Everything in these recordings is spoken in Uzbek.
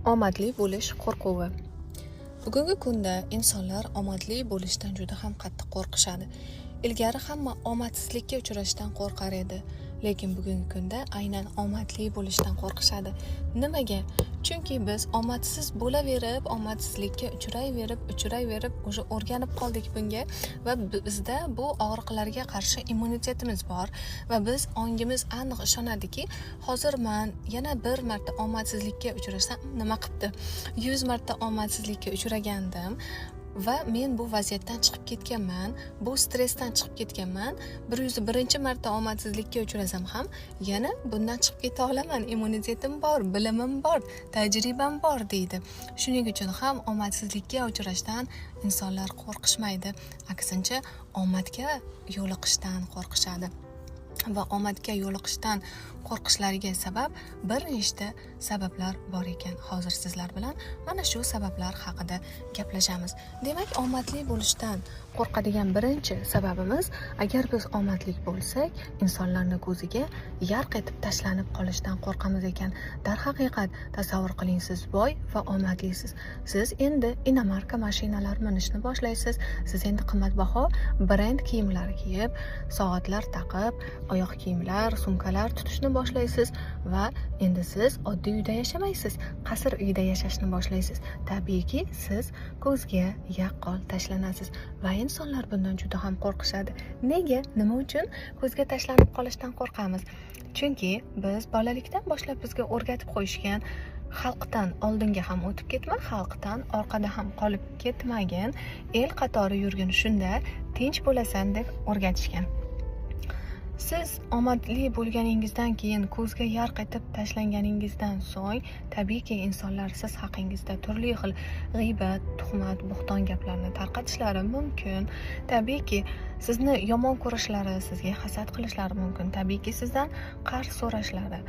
Omadli bo'lish qo'rquvi. Bugungi kunda insonlar omadli bo'lishdan juda ham qattiq qo'rqishadi. Ilgari hamma omadsizlikka uchrashdan qo'rqar edi, lekin bugungi kunda aynan omadli bo'lishdan qo'rqishadi. Nimaga? Chunki biz omadsiz bo'laverib, omadsizlikka uchrayverib o'sha o'rganib qoldik bunga va bizda bu og'riqlarga qarshi immunitetimiz bor va biz ongimiz aniq ishonadiki, hozir men yana bir marta omadsizlikka uchrasam nima qilibdi? 100 marta omadsizlikka uchragandim va men bu vaziyatdan chiqib ketganman, bu stressdan chiqib ketganman. 101-marta omadsizlikka uchrasam ham yana bundan chiqib keta olaman. Immunitetim bor, bilimim bor, tajribam bor deydi. Shuning uchun ham omadsizlikka uchrashdan insonlar qo'rqishmaydi. Aksincha, omadga yo'liqishdan qo'rqishadi. Va omadga yo'liqishdan qo'rqishlariga sabab bir nechta sabablar bor ekan. Hozir sizlar bilan mana shu sabablar haqida gaplashamiz. Demak, omadli bo'lishdan qo'rqadigan birinchi sababimiz, agar biz omadli bo'lsak, insonlarning ko'ziga yarq etib tashlanib qolishdan qo'rqamiz ekan. Darhaqiqat, tasavvur qiling, siz boy va omadlisiz. Siz endi inomarka mashinalar minishni boshlaysiz. Siz endi qimmatbaho brend kiyimlar kiyib, soatlar taqib, oyoq kiyimlar, sumkalar tutishni boshlaysiz va endi siz oddiy uyda yashamaysiz, qasr uyda yashashni boshlaysiz. Tabiiyki, siz ko'zga yaqqol tashlanasiz va insonlar bundan juda ham qo'rqishadi. Nega? Nima uchun ko'zga tashlanib qolishdan qo'rqamiz? Chunki biz bolalikdan boshlab bizga o'rgatib qo'yishgan, xalqdan oldinga ham o'tib ketma, xalqdan orqada ham qolib ketmagin, el qatori yurgin, shunda tinch bo'lasan deb o'rgatishgan. Siz omadli bo'lganingizdan keyin, ko'zga yarq etib tashlanganingizdan so'ng, tabiiyki insonlar siz haqingizda turli xil g'iybat, tuhmat, bo'xton gaplarni tarqatishlari mumkin. Tabiiyki sizni yomon ko'rishlari, sizga hasad qilishlari mumkin. Tabiiyki sizdan qarz so'rashlari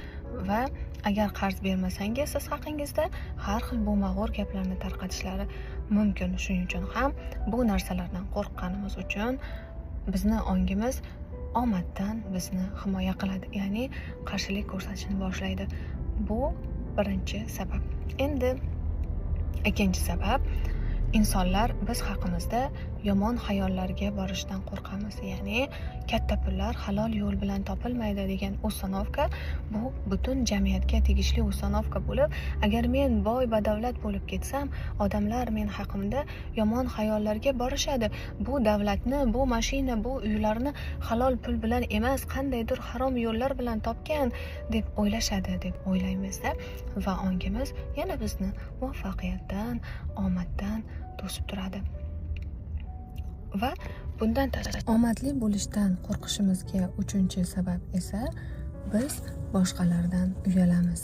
va agar qarz bermasangiz, siz haqingizda har xil bo'mag'ur gaplarni tarqatishlari mumkin. Shuning uchun ham bu narsalardan qo'rqqanimiz uchun bizni ongimiz omaddan bizni himoya qiladi, ya'ni qarshilik ko'rsatishni boshlaydi. Bu birinchi sabab. Endi ikkinchi sabab, insonlar biz haqimizda yomon xayollarga borishdan qo'rqamiz. Ya'ni katta pullar halol yo'l bilan topilmaydi degan uстановка, bu butun jamiyatga tegishli uстановка bo'lib, agar men boy badavlat bo'lib ketsam, odamlar men haqimda yomon xayollarga borishadi. Bu davlatni, bu mashina, bu uylarni halol pul bilan emas, qandaydir harom yo'llar bilan topgan deb o'ylashadi deb o'ylaymizda va ongimiz yana bizni muvaffaqiyatdan, omaddan to'sib turadi. Va bundan tashqari omadli bo'lishdan qo'rqishimizga uchinchi sabab esa biz boshqalardan uyalamiz.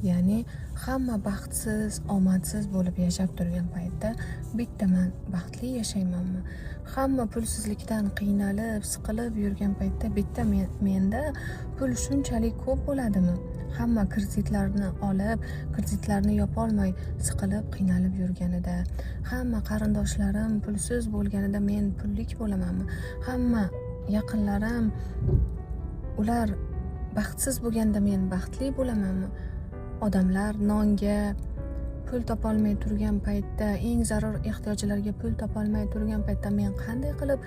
Ya'ni hamma baxtsiz, omadsiz bo'lib yashab turgan paytda bitta men baxtli yashaymanmi? Hamma pulsizlikdan qiynalib, siqilib yurgan paytda bitta menda pul shunchalik ko'p bo'ladimi? Hamma kreditlarni olib, kreditlarni yopolmay siqilib, qiynalib yurganida, hamma qarindoshlarim pulsiz bo'lganida men pullik bo'lamanmi? Hamma yaqinlarim ular baxtsiz bo'lganda men baxtli bo'lamanmi? Odamlar nonga pul topolmay turgan paytda, eng zarur ehtiyojlarga pul topolmay turgan paytda men qanday qilib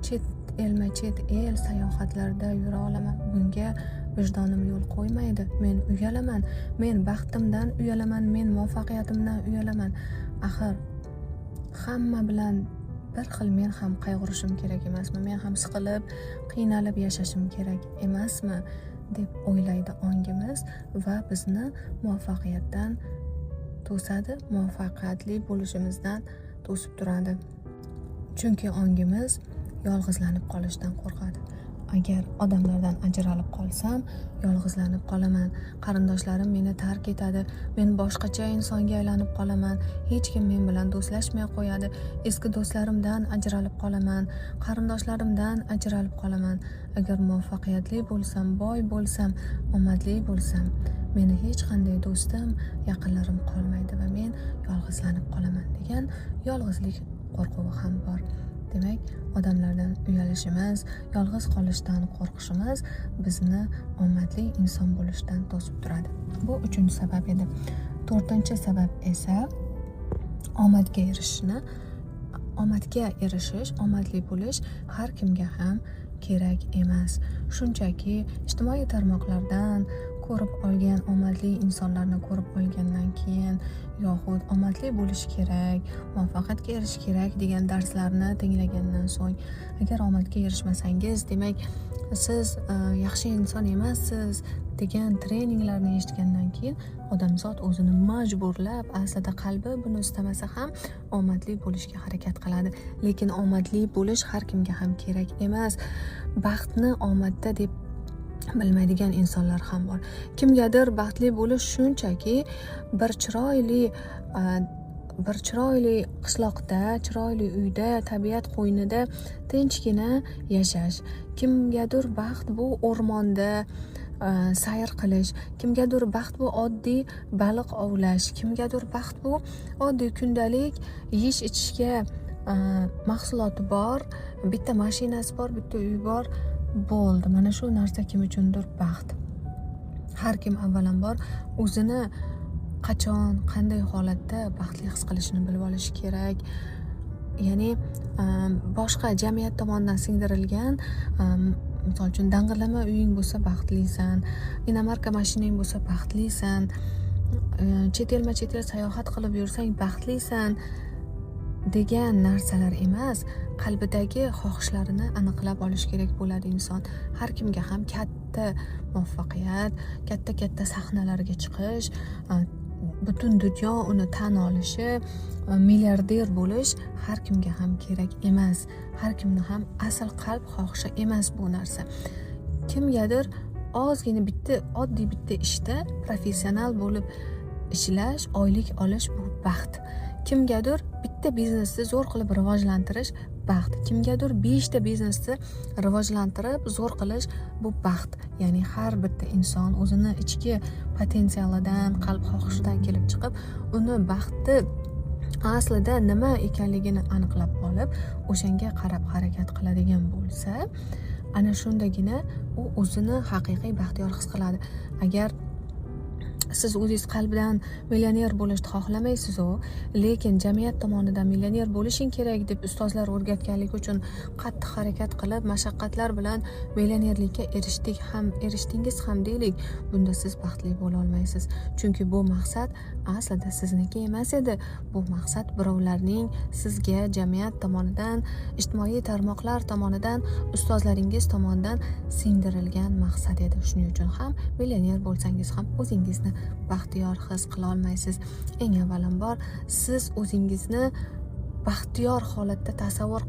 chet el sayohatlarda yura olaman? Bunga vijdonim yo'l qo'ymaydi. Men uyalaman. Men baxtimdan uyalaman, men muvaffaqiyatimdan uyalaman. Axir hamma bilan bir xil men ham qayg'urishim kerak emasmi? Men ham siqilib, qiynalib yashashim kerak emasmi? deb o'ylaydi ongimiz va bizni muvaffaqiyatdan to'sadi, muvaffaqiyatli bo'lishimizdan to'sib turadi. Chunki ongimiz yolg'izlanib qolishdan qo'rqadi. Agar odamlardan ajralib qolsam, yolg'izlanib qolaman. Qarindoshlarim meni tark etadi. Men boshqacha insonga aylanib qolaman. Hech kim men bilan do'stlashmay qo'yadi. Eski do'stlarimdan ajralib qolaman. Qarindoshlarimdan ajralib qolaman. Agar muvaffaqiyatli bo'lsam, boy bo'lsam, omadli bo'lsam, meni hech qanday do'stim, yaqinlarim qolmaydi va men yolg'izlanib qolaman degan yolg'izlik qo'rquvi ham bor. Demak, odamlardan uyalishimiz, yolg'iz qolishdan qo'rqishimiz bizni omadli inson bo'lishdan to'sib turadi. Bu uchinchi sabab edi. To'rtinchi sabab esa omadga erishish, omadli bo'lish har kimga ham kerak emas. Shunchaki ijtimoiy tarmoqlardan ko'rib olgan omadli insonlarni ko'rib olgandan keyin yoxud omadli bo'lish kerak, muvaffaqiyatga erishish kerak degan darslarni tinglagandan so'ng agar omadga erishmasangiz, demak siz yaxshi inson emassiz degan treninglarni eshitgandan keyin odamzod o'zini majburlab, aslida qalbi buni istamasa ham omadli bo'lishga harakat qiladi. Lekin omadli bo'lish har kimga ham kerak emas. Baxtni omadda deb bilmaydigan insonlar ham bor. Kimgadir baxtli bo'lish shunchaki bir chiroyli qishloqda, chiroyli uyda, tabiat qo'ynida tinchgina yashash. Kimgadir baxt bu o'rmonda sayr qilish, kimgadir baxt bu oddiy baliq ovlash, kimgadir baxt bu oddiy kundalik yeyish ichishga mahsuloti bor, bitta mashinasi bor, bitta uyi bor, bo'ldi. Mana shu narsa kim uchundir baxt. Har kim avvalambor o'zini qachon, qanday holatda baxtli his qilishini bilib olish kerak. Ya'ni boshqa jamiyat tomonidan singdirilgan, misol uchun dang'illama uying bo'lsa baxtlisan, inomarka mashinang bo'lsa baxtlisan, chet el sayohat qilib yursang baxtlisan degan narsalar emas, qalbidagi xohishlarini aniqlab olish kerak bo'ladi inson. Har kimga ham katta muvaffaqiyat, katta sahnalarga chiqish, butun dunyo uni tan olishi, milliarder bo'lish har kimga ham kerak emas. Har kimni ham asl qalb xohishi emas bu narsa. Kimgadir ozgina oddiy bitta ishda professional bo'lib ishlash, oylik olish bu baxt. Kimgadir bitta biznesni zo'r qilib rivojlantirish baxt. Kimgadir 5 ta biznesni rivojlantirib zo'r qilish bu baxt. Ya'ni har bitta inson o'zini ichki potensialidan, qalb xohishidan kelib chiqib, uni baxti aslida nima ekanligini aniqlab olib, o'shanga qarab harakat qiladigan bo'lsa, ana shundagina u o'zini haqiqiy baxtiyor his qiladi. Agar siz o'zingiz qalbdan millioner bo'lishni xohlamaysiz, lekin jamiyat tomonidan millioner bo'lishing kerak deb ustozlar o'rgatganligi uchun qattiq harakat qilib, mashaqqatlar bilan millionerlikka erishdingiz ham deylik, bunda siz baxtli bo'la olmaysiz. Chunki bu maqsad aslida sizniki emas edi. Bu maqsad birovlarning sizga jamiyat tomonidan, ijtimoiy tarmoqlar tomonidan, ustozlaringiz tomonidan singdirilgan maqsad edi. Shuning uchun ham millioner bo'lsangiz ham o'zingizni baxtiyor his qila olmaysiz. Eng avvalambor siz o'zingizni baxtiyor holatda tasavvur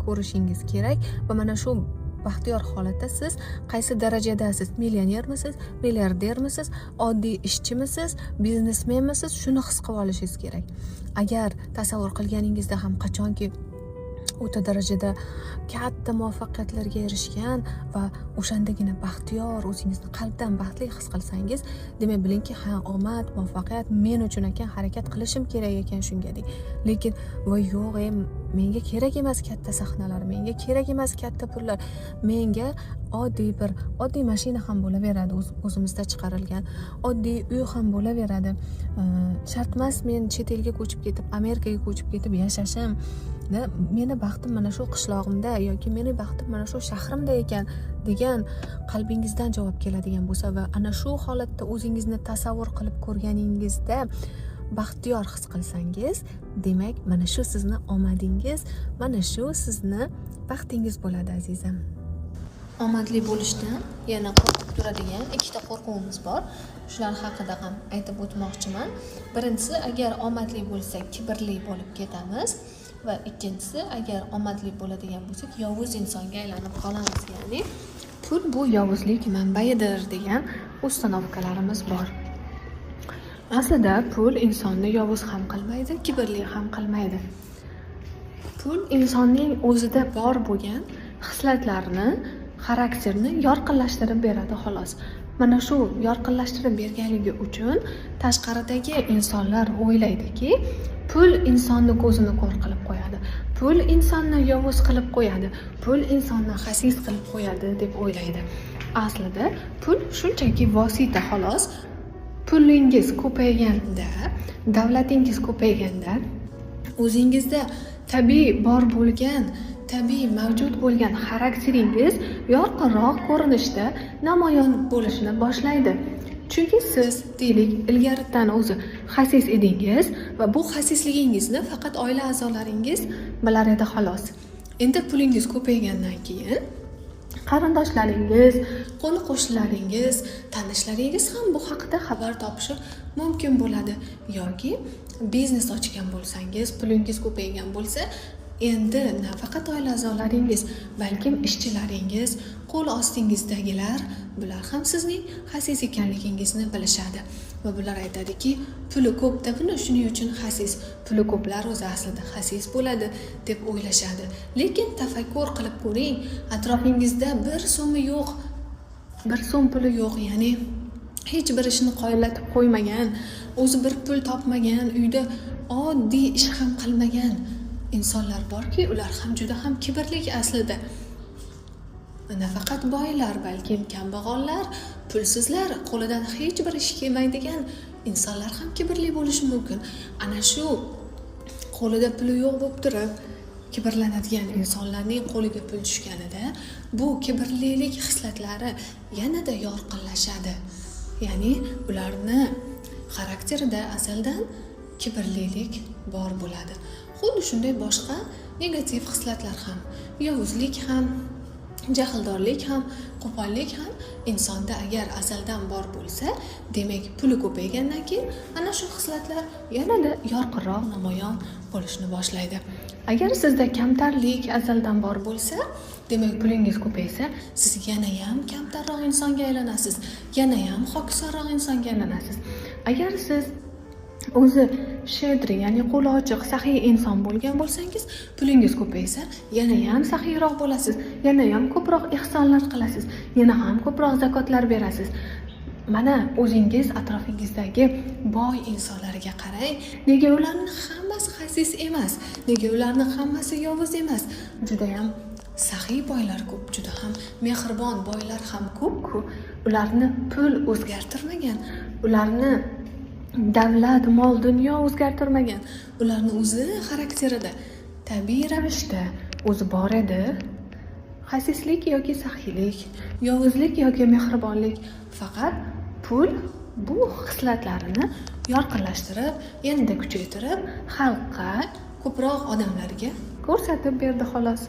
ko'rishingiz kerak va mana shu baxtiyor holatda siz qaysi darajadasiz? Millionermisiz, milliardermisiz, oddiy ishchimisiz, biznesmenmisiz? Shuni his qilib olishingiz kerak. Agar tasavvur qilganingizda ham qachonki o'ta darajada katta muvaffaqiyatlarga erishgan va o'shandagina baxtiyor, o'zingizni qalbdan baxtli his qilsangiz, demak bilingki, omad, muvaffaqiyat men uchun ekan, harakat qilishim kerak ekan shunga deng. Lekin yo'q, menga kerak emas katta sahnalar, menga kerak emas katta pullar, menga oddiy mashina ham bo'laveradi, o'zimizda chiqarilgan oddiy uy ham bo'laveradi. Shart emas men chet elga ko'chib ketib, Amerikaga ko'chib ketib yashashim. Meni baxtim mana shu qishlog'imda yoki meni baxtim mana shu shahrimda ekan degan qalbingizdan javob keladigan bo'lsa va ana shu holatda o'zingizni tasavvur qilib ko'rganingizda baxtiyor his qilsangiz, demak mana shu sizni omadingiz, mana shu sizni baxtingiz bo'ladi azizim. Omadli bo'lishdan yana qo'rqib turadigan ikkita qo'rquvimiz bor. Shular haqida ham aytib o'tmoqchiman. Birinchisi, agar omadli bo'lsak, kibrli bo'lib ketamiz. Va ikkinchisi, agar omadli bo'ladigan bo'lsak, yovuz insonga aylanib qolamiz. Ya'ni pul bu yovuzlik manbaidir degan uстановkalarimiz bor. Aslida pul insonni yovuz ham qilmaydi, kibrli ham qilmaydi. Pul insonning o'zida bor bo'lgan xislatlarni, xarakterni yorqinlashtirib beradi xolos. Mana shu yorqinlashtirib berganligi uchun tashqaridagi insonlar o'ylaydiki, pul insonni ko'zini ko'r qilib qo'yadi. Pul insonni yovuz qilib qo'yadi. Pul insonni xasis qilib qo'yadi deb o'ylaydi. Aslida pul shunchaki vosita xolos. pulingiz ko'payganda, davlatingiz ko'payganda, o'zingizda tabiiy bor bo'lgan, tabiiy mavjud bo'lgan xarakteringiz yorqinroq ko'rinishda namoyon bo'lishni boshlaydi. Chunki siz deylik ilgaridan o'zi xasis edingiz va bu xasisligingizni faqat oila a'zolaringiz bilar edi xolos. Endi pulingiz ko'paygandan keyin qarindoshlaringiz, qo'ni qo'shnilaringiz, tanishlaringiz ham bu haqida xabar topishi mumkin bo'ladi. Yoki biznes ochgan bo'lsangiz, pulingiz ko'paygan bo'lsa, endi nafaqat oila a'zolaringiz, balkim ishchilaringiz, qo'l ostingizdagilar, bular ham sizning xasis ekanligingizni bilishadi va bular aytadiki, puli ko'p deb shuning uchun xasis. Puli ko'plar o'zi aslida xasis bo'ladi deb o'ylashadi. Lekin tafakkur qilib ko'ring, atrofingizda bir so'mi yo'q, bir so'm puli yo'q, ya'ni hech bir ishni qoyillatib qo'ymagan, o'zi bir pul topmagan, uyda oddiy ish ham qilmagan insonlar borki, ular ham juda ham kibrli aslida. Nafaqat boylar, balkim kambag'allar, pulsizlar, qo'lidan hech bir ish kelmaydigan insonlar ham kibrli bo'lishi mumkin. Ana shu qo'lida puli yo'q bo'lib turib, kibrlanadigan insonlarning qo'liga pul tushganida, bu kibrlilik hislatlari yanada yorqinlashadi. Ya'ni ularni xarakterida azaldan kibrlilik bor bo'ladi. Xuddi shunday boshqa negativ hislatlar ham, yovuzlik ham, jahldorlik ham, qo'pollik ham insonda agar azaldan bor bo'lsa, demak puli ko'paygandan keyin ana shu hislatlar yanada yorqinroq namoyon bo'lishni boshlaydi. Agar sizda kamtarlik azaldan bor bo'lsa, demak pulingiz ko'paysa, siz yana ham kamtarroq insonga aylanasiz, yana ham hokisorroq insonga aylanasiz. Agar siz o'zi shedri, ya'ni qo'li ochiq, saxiy inson bo'lgan bo'lsangiz, pulingiz ko'paysa, yana ham saxiyroq bo'lasiz, yana ham ko'proq ihsonlar qilasiz, yana ham ko'proq zakotlar berasiz. Mana o'zingiz atrofingizdagi boy insonlarga qarang, nega ularning hammasi xasis emas, nega ularning hammasi yovuz emas? Juda ham saxiy boylar ko'p, juda ham mehribon boylar ham ko'p-ku. Ularni pul o'zgartirmagan, ularni davlat, mol, dunyo o'zgartirmagan. Ularni o'zi xarakterida tabiiy ravishda o'zi bor edi. Xasislik yoki saxiylik, yovuzlik yoki mehribonlik, faqat pul bu hislatlarini yorqinlashtirib, yanada kuchaytirib, xalqqa, ko'proq odamlarga ko'rsatib berdi xolos.